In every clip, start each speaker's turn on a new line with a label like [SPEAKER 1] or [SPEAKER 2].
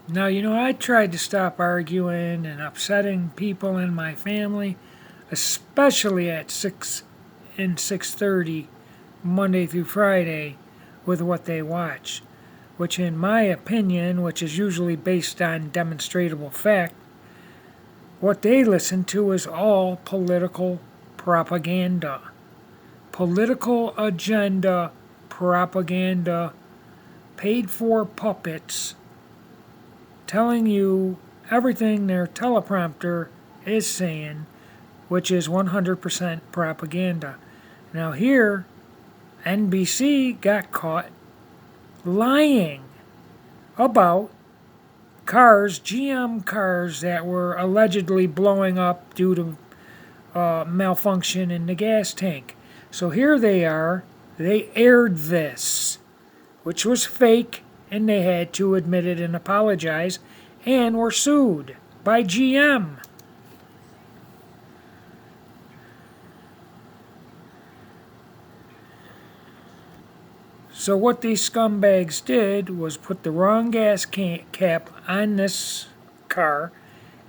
[SPEAKER 1] Now, I tried to stop arguing and upsetting people in my family, especially at 6 and 6:30 Monday through Friday with what they watch, which in my opinion, which is usually based on demonstrable fact, what they listen to is all political propaganda. Political agenda propaganda, paid for puppets telling you everything their teleprompter is saying, which is 100% propaganda. Now, here, NBC got caught lying about cars, GM cars that were allegedly blowing up due to malfunction in the gas tank. So here they are, they aired this, which was fake, and they had to admit it and apologize, and were sued by GM. So what these scumbags did was put the wrong gas cap on this car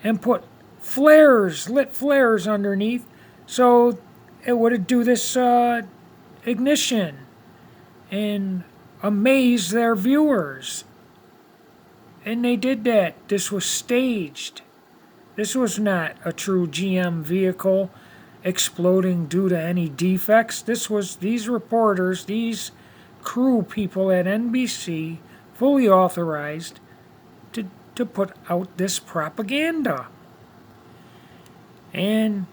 [SPEAKER 1] and put flares, lit flares underneath, so it would do this ignition and amaze their viewers. And they did that. This was staged. This was not a true GM vehicle exploding due to any defects. This was these reporters, these crew people at NBC, fully authorized to put out this propaganda. And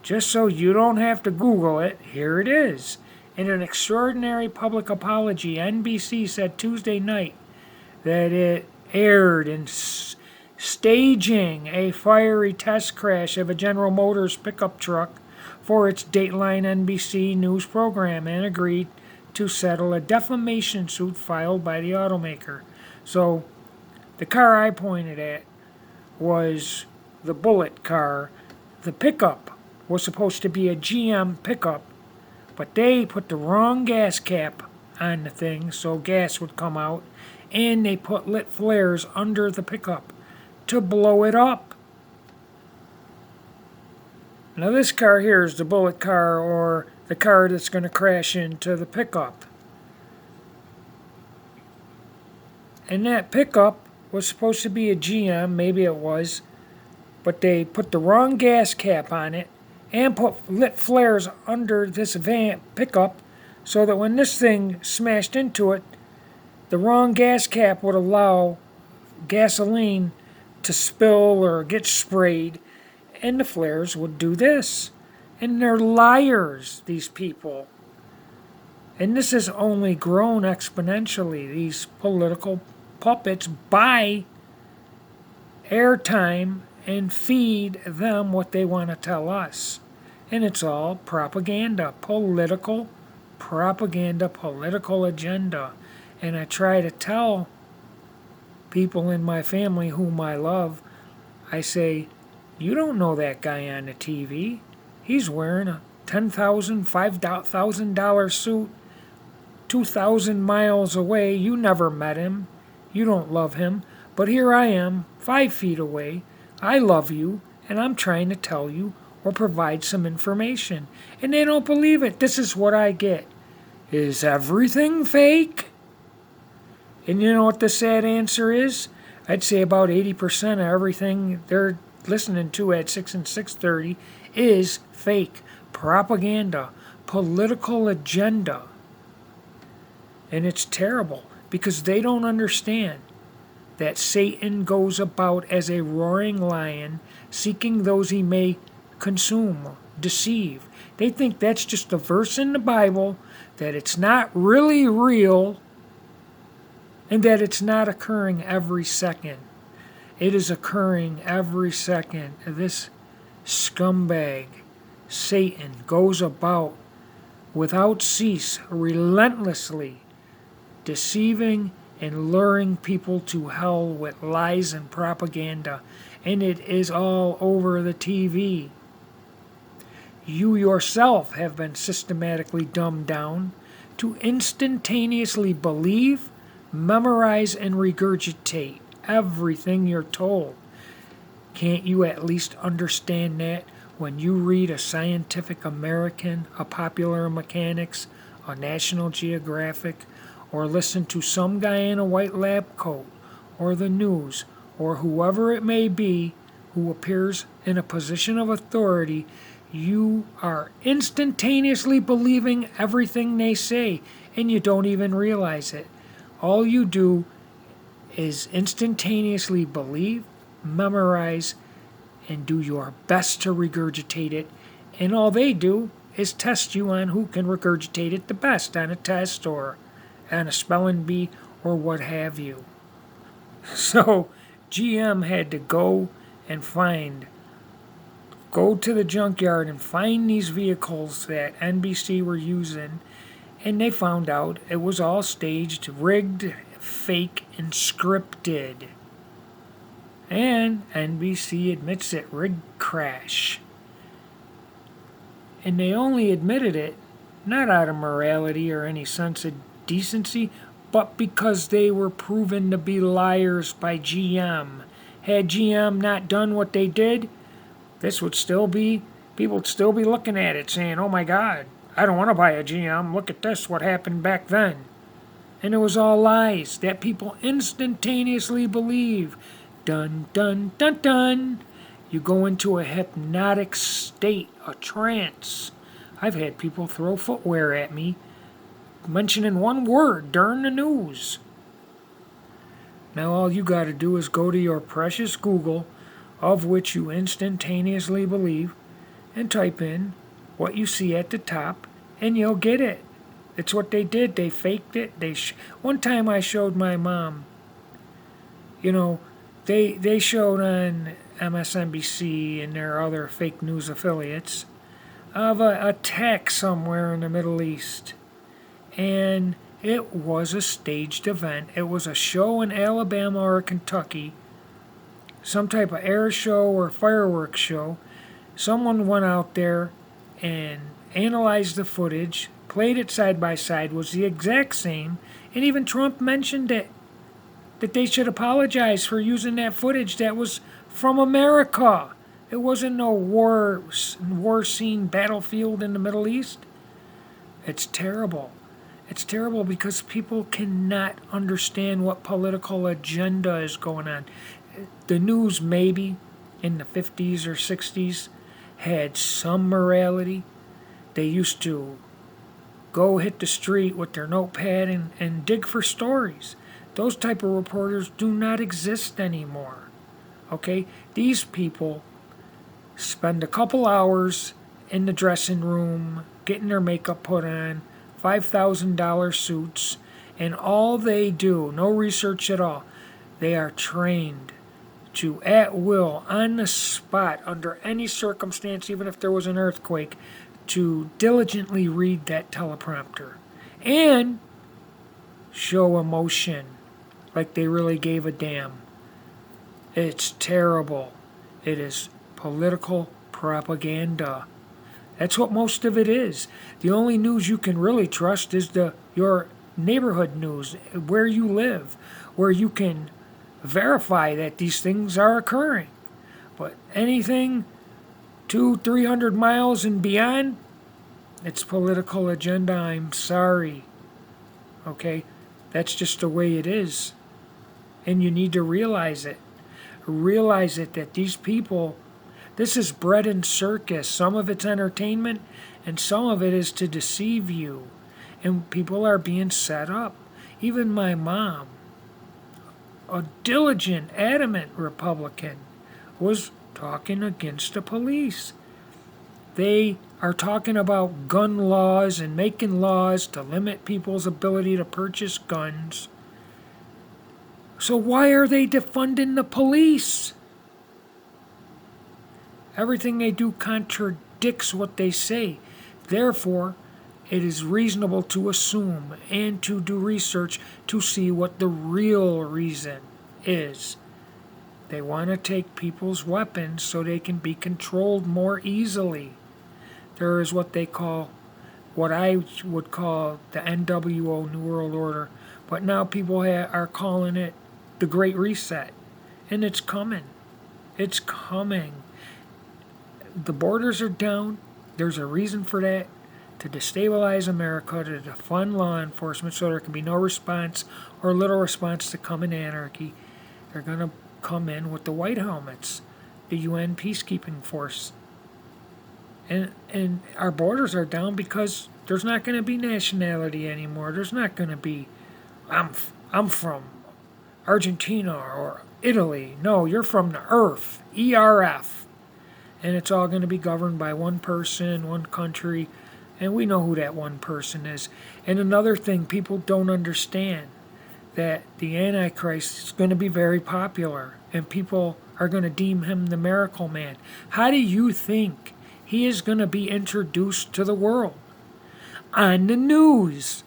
[SPEAKER 1] just so you don't have to Google it, here it is. In an extraordinary public apology, NBC said Tuesday night that it aired in staging a fiery test crash of a General Motors pickup truck for its Dateline NBC news program and agreed to settle a defamation suit filed by the automaker. So, the car I pointed at was the Bullet car. The pickup was supposed to be a GM pickup, but they put the wrong gas cap on the thing so gas would come out, and they put lit flares under the pickup to blow it up. Now this car here is the Bullet car, or the car that's going to crash into the pickup. And that pickup was supposed to be a GM, maybe it was, but they put the wrong gas cap on it and put lit flares under this van pickup so that when this thing smashed into it, the wrong gas cap would allow gasoline to spill or get sprayed, and the flares would do this. And they're liars, these people. And this has only grown exponentially. These political puppets buy airtime and feed them what they want to tell us. And it's all propaganda, political propaganda, political agenda. And I try to tell people in my family whom I love, I say, you don't know that guy on the TV. He's wearing a $10,000, $5,000 suit, 2,000 miles away. You never met him. You don't love him. But here I am, 5 feet away. I love you, and I'm trying to tell you or provide some information. And they don't believe it. This is what I get. Is everything fake? And you know what the sad answer is? I'd say about 80% of everything they're listening to at 6 and 6:30 is fake propaganda, political agenda. And it's terrible because they don't understand that Satan goes about as a roaring lion, seeking those he may consume, deceive. They think that's just a verse in the Bible, that it's not really real, and that it's not occurring every second. It is occurring every second. This scumbag, Satan, goes about without cease, relentlessly deceiving and luring people to hell with lies and propaganda. And it is all over the TV. You yourself have been systematically dumbed down to instantaneously believe, memorize, and regurgitate everything you're told. Can't you at least understand that when you read a Scientific American, a Popular Mechanics, a National Geographic, or listen to some guy in a white lab coat, or the news, or whoever it may be who appears in a position of authority, you are instantaneously believing everything they say, and you don't even realize it. All you do is instantaneously believe, memorize, and do your best to regurgitate it, and all they do is test you on who can regurgitate it the best on a test or on a spelling bee or what have you. So GM had to go to the junkyard and find these vehicles that NBC were using, and they found out it was all staged, rigged, fake, and scripted. And NBC admits it, rigged crash. And they only admitted it not out of morality or any sense of decency, but because they were proven to be liars by GM. Had GM not done what they did, people would still be looking at it saying, oh my God, I don't want to buy a GM. Look at this, what happened back then. And it was all lies that people instantaneously believe. Dun, dun, dun, dun. You go into a hypnotic state, a trance. I've had people throw footwear at me, mentioning one word during the news. Now all you got to do is go to your precious Google, of which you instantaneously believe, and type in what you see at the top, and you'll get it. It's what they did. They faked it. One time I showed my mom, they showed on MSNBC and their other fake news affiliates of a attack somewhere in the Middle East. And it was a staged event. It was a show in Alabama or Kentucky, some type of air show or fireworks show. Someone went out there and analyzed the footage, played it side by side, was the exact same, and even Trump mentioned it, that they should apologize for using that footage that was from America. It wasn't no war scene battlefield in the Middle East. It's terrible. It's terrible because people cannot understand what political agenda is going on. The news maybe in the 50s or 60s had some morality. They used to go hit the street with their notepad and dig for stories. Those type of reporters do not exist anymore. Okay? These people spend a couple hours in the dressing room getting their makeup put on, $5,000 suits, and all they do, no research at all, they are trained to, at will, on the spot, under any circumstance, even if there was an earthquake, to diligently read that teleprompter and show emotion like they really gave a damn. It's terrible. It is political propaganda. That's what most of it is. The only news you can really trust is your neighborhood news, where you live, where you can verify that these things are occurring. But anything 200-300 miles and beyond, it's political agenda. I'm sorry. Okay? That's just the way it is. And you need to realize it. Realize it that these people, this is bread and circus. Some of it's entertainment and some of it is to deceive you. And people are being set up. Even my mom, a diligent, adamant Republican, was talking against the police. They are talking about gun laws and making laws to limit people's ability to purchase guns. So why are they defunding the police? Everything they do contradicts what they say. Therefore, it is reasonable to assume and to do research to see what the real reason is. They want to take people's weapons so they can be controlled more easily. There is what I would call the NWO, New World Order, but now people are calling it the Great Reset. And it's coming. It's coming. The borders are down. There's a reason for that. To destabilize America, to defund law enforcement so there can be no response or little response to come in anarchy. They're going to come in with the white helmets, the UN peacekeeping force. And our borders are down because there's not going to be nationality anymore. There's not going to be, I'm from Argentina or Italy. No, you're from the earth, ERF. And it's all going to be governed by one person, one country, and we know who that one person is. And another thing people don't understand, that the Antichrist is going to be very popular, and people are going to deem him the miracle man. How do you think he is going to be introduced to the world? On the news.